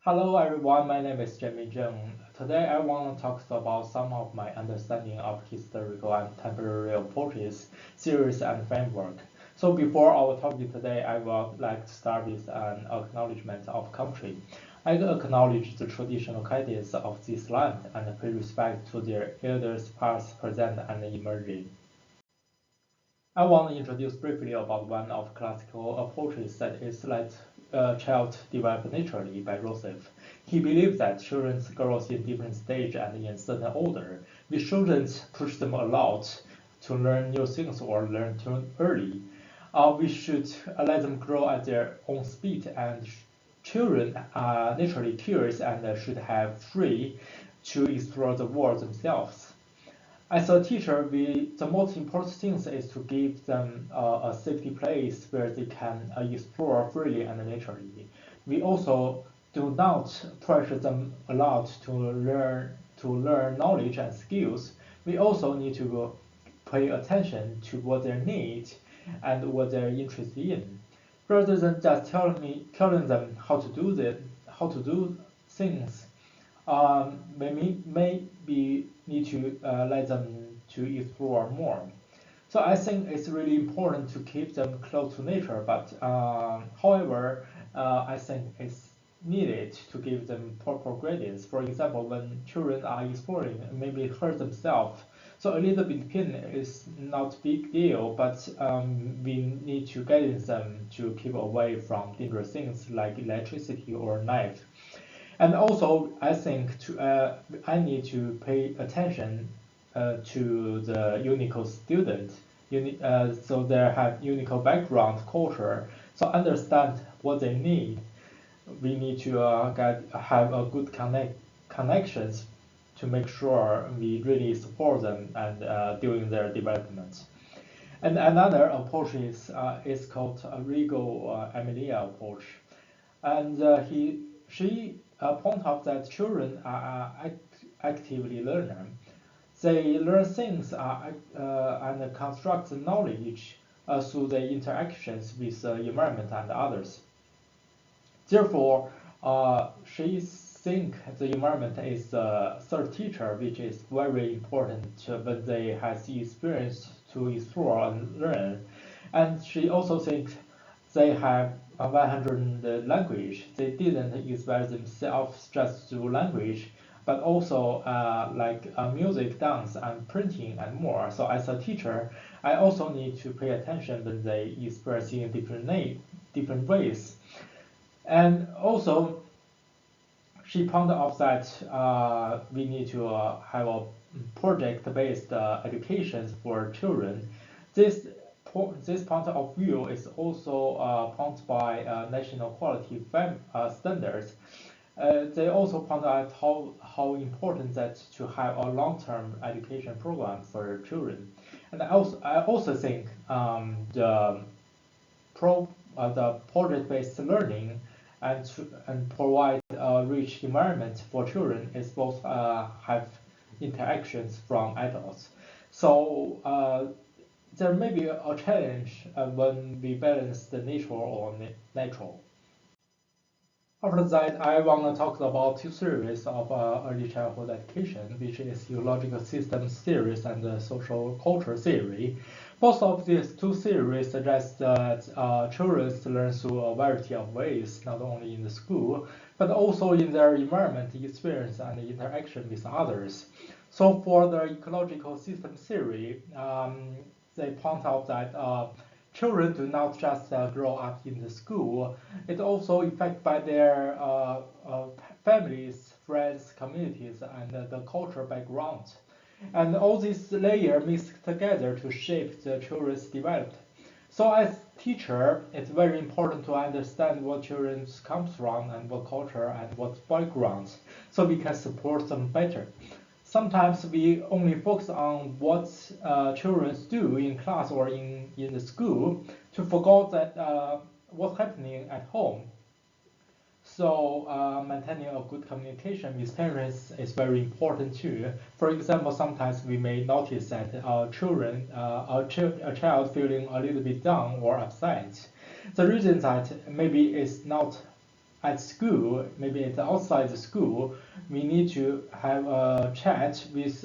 Hello everyone, my name is Jamie Zheng. Today I want to talk about some of my understanding of historical and temporary approaches, theories, and framework. So before our topic today, I would like to start with an acknowledgement of country. I acknowledge the traditional guardians of this land and pay respect to their elders past, present, and emerging. I want to introduce briefly about one of classical approaches that is let child develop naturally by Joseph. He believed that children grow in different stages and in certain order. We shouldn't push them a lot to learn new things or learn too early. We should let them grow at their own speed, and children are naturally curious and should have free to explore the world themselves. As a teacher, the most important thing is to give them a safety place where they can explore freely and naturally. We also do not pressure them a lot to learn knowledge and skills. We also need to pay attention to what they need and what they're interested in, rather than just telling them how to do things. Maybe need to let them to explore more. So I think it's really important to keep them close to nature, but however, I think it's needed to give them proper guidance. For example, when children are exploring, maybe hurt themselves. So a little bit pain is not big deal, but we need to guide them to keep away from dangerous things like electricity or knife. And also, I think I need to pay attention to the unique student, so they have unique background, culture, so understand what they need. We need to have a good connections to make sure we really support them and during their development. And another approach is called a Rigo Emilia approach, and she point out that children are actively learner. They learn things and construct knowledge through their interactions with the environment and others. Therefore, she think the environment is the third teacher, which is very important when they have the experience to explore and learn. And she also thinks they have 100 language. They didn't express themselves just through language, but also like music, dance, and printing, and more. So as a teacher, I also need to pay attention when they express in different ways. And also, she pointed out that we need to have a project-based education for children. This point of view is also pointed by national quality standards. They also point out how important that to have a long-term education program for children. And I also think the project-based learning and provide a rich environment for children is both have interactions from adults. So there may be a challenge when we balance the nature or natural. After that, I want to talk about two theories of early childhood education, which is ecological systems theories and the social culture theory. Both of these two theories suggest that children learn through a variety of ways, not only in the school, but also in their environment, experience, and interaction with others. So for the ecological system theory, they point out that children do not just grow up in the school, it also affected by their families, friends, communities, and the cultural background. And all these layers mix together to shape the children's development. So as teacher, it's very important to understand what children comes from and what culture and what backgrounds, so we can support them better. Sometimes we only focus on what children do in class or in the school to forget that what's happening at home. So maintaining a good communication with parents is very important too. For example, sometimes we may notice that a child feeling a little bit down or upset. The reason that maybe it's not at school, maybe it's outside the school, we need to have a chat with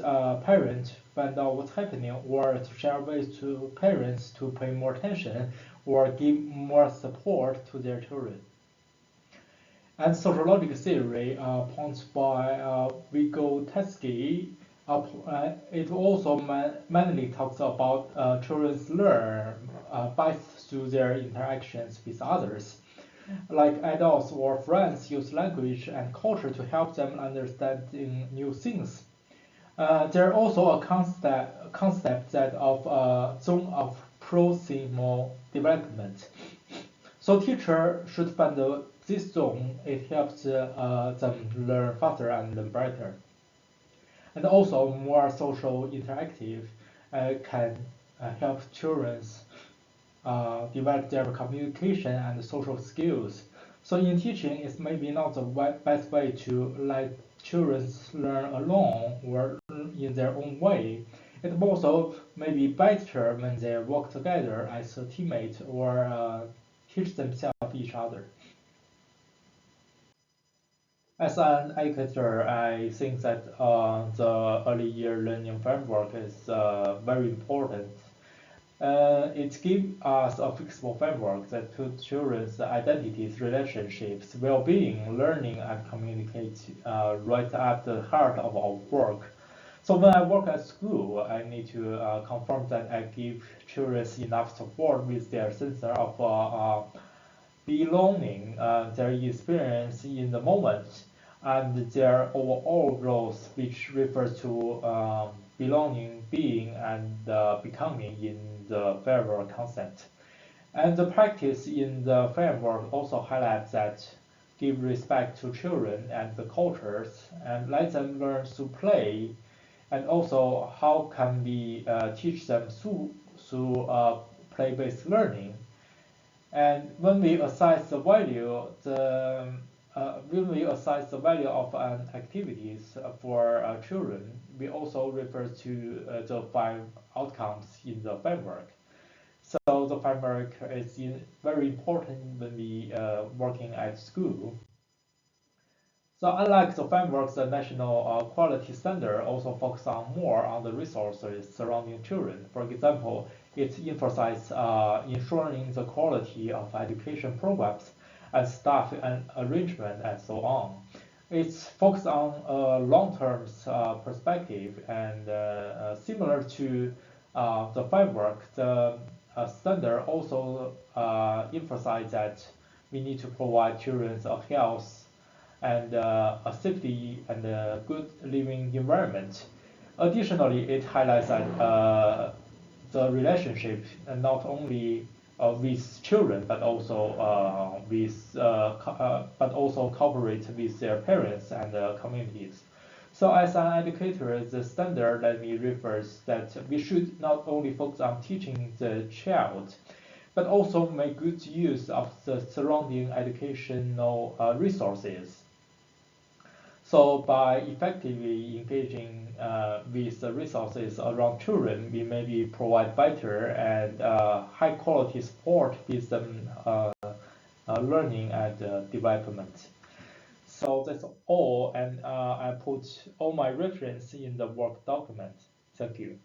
parents, find out what's happening, or to share ways to parents to pay more attention or give more support to their children. And sociological theory, points by Vygotsky, it also mainly talks about children's learn by through their interactions with others. Like adults or friends use language and culture to help them understanding new things. There are also a concept that of zone of proximal development. So teacher should find this zone. It helps them learn faster and learn better. And also more social interactive can help children develop their communication and social skills. So in teaching, it's maybe not the best way to let children learn alone or in their own way. It also may be better when they work together as a teammate or teach themselves each other. As an educator, I think that the early year learning framework is very important. It gives us a flexible framework that puts children's identities, relationships, well-being, learning, and communicate right at the heart of our work. So when I work at school, I need to confirm that I give children enough support with their sense of belonging, their experience in the moment, and their overall growth, which refers to belonging, being, and becoming in the framework concept. And the practice in the framework also highlights that give respect to children and the cultures and let them learn through play, and also how can we teach them through play-based learning. And when we assess the value, when we assess the value of an activities for children, we also refer to the 5 outcomes in the framework. So the framework is very important when we working at school. So unlike the frameworks, the national quality standard also focuses on more on the resources surrounding children. For example, it emphasizes ensuring the quality of education programs and staff and arrangement and so on. It's focused on a long-term perspective and similar to the framework, the standard also emphasizes that we need to provide children a health and a safety and a good living environment. Additionally, it highlights that the relationship and not only with children but also but also cooperate with their parents and communities. So as an educator, the standard that me refers that we should not only focus on teaching the child, but also make good use of the surrounding educational resources. So by effectively engaging with the resources around children, we maybe provide better and high quality support with them learning and development. So that's all, and I put all my reference in the work document. Thank you.